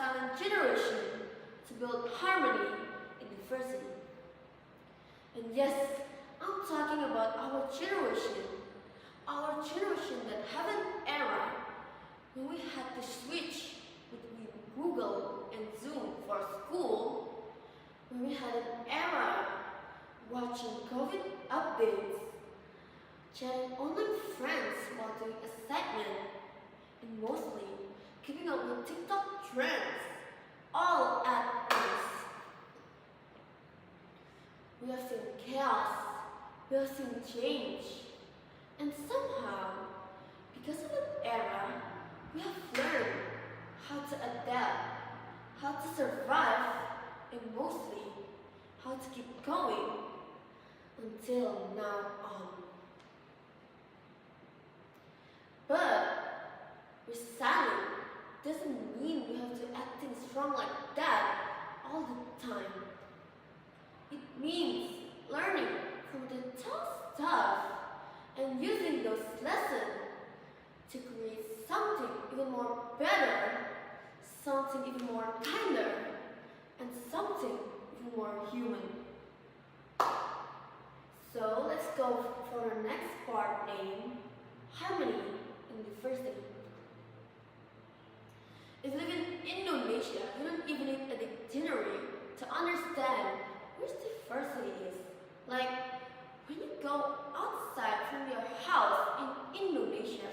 silent generation to build harmony in diversity. And yes, I'm talking about our generation that have an era when we had to switch between Google and Zoom for school, when we had an era watching COVID updates, chatting online friends while doing assignment, and mostly keeping up with TikTok trends, all at once. We have seen chaos, we have seen change, and somehow, because of that era, we have learned how to adapt, how to survive, and mostly, how to keep going until now on. But resilient doesn't mean we have to act things strong like that all the time. It means learning from the tough stuff and using those lessons to create something even more better, something even more kinder, and something even more human. So let's go for the next part named Harmony in Diversity. If you live in Indonesia, you don't even need a dictionary to understand what diversity is. Like, when you go outside from your house in Indonesia,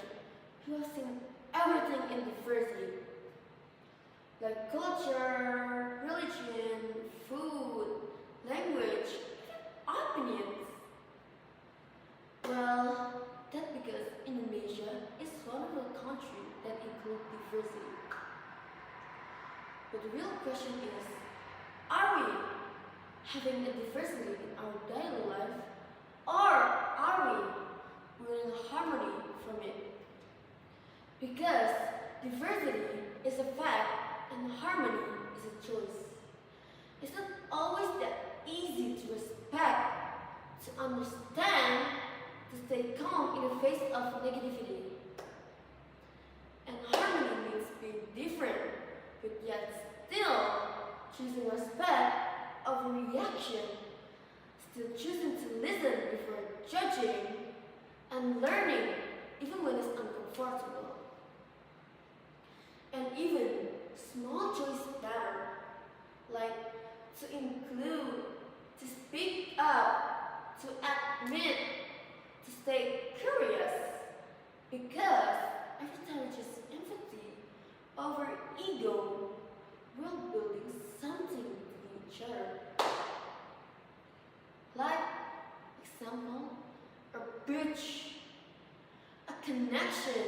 you have seen everything in diversity. Like culture, religion, food, language, opinions. Well, that's because Indonesia is one of the countries that include diversity. But the real question is, are we having a diversity in our daily life, or are we building harmony from it? Because diversity is a fact and harmony is a choice. It's not always that easy to respect, to understand, to stay calm in the face of negativity. And harmony means being different, but yet still choosing respect over reaction, still choosing to listen before judging, and learning even when it's uncomfortable. And even small choices matter, like to include, to speak up, to admit, to stay curious, because every time we choose empathy over ego, we're building something within each other. Like, example, a bridge, a connection,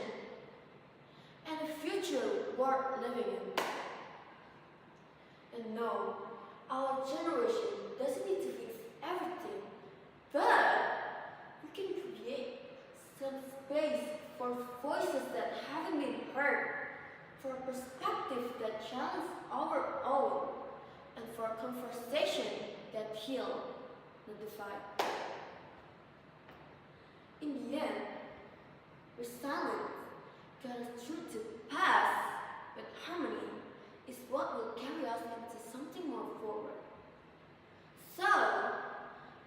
and a future worth living in. And no, our generation doesn't need to fix everything, but we can create some space for voices that haven't been heard, for perspectives that challenge our own, and for a conversation that heal, not divide. In the end, resilience got us through the past, but harmony is what will carry us into something more forward. So,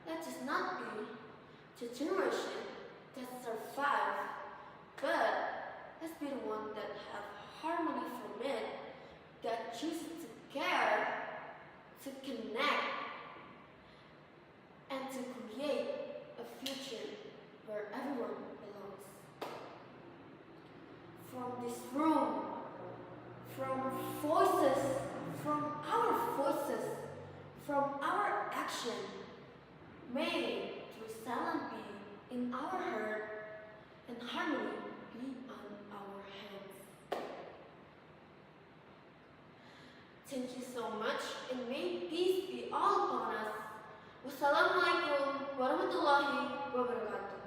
let's just not be the generation that survive, but let's be the one that have harmony from it, that chooses to care, to connect, and to create a future where everyone belongs. From this room, from voices, from our action, may resilience be in our heart and harmony be on our hands. Thank you so much, and may peace be all upon us. Wassalamualaikum warahmatullahi wabarakatuh.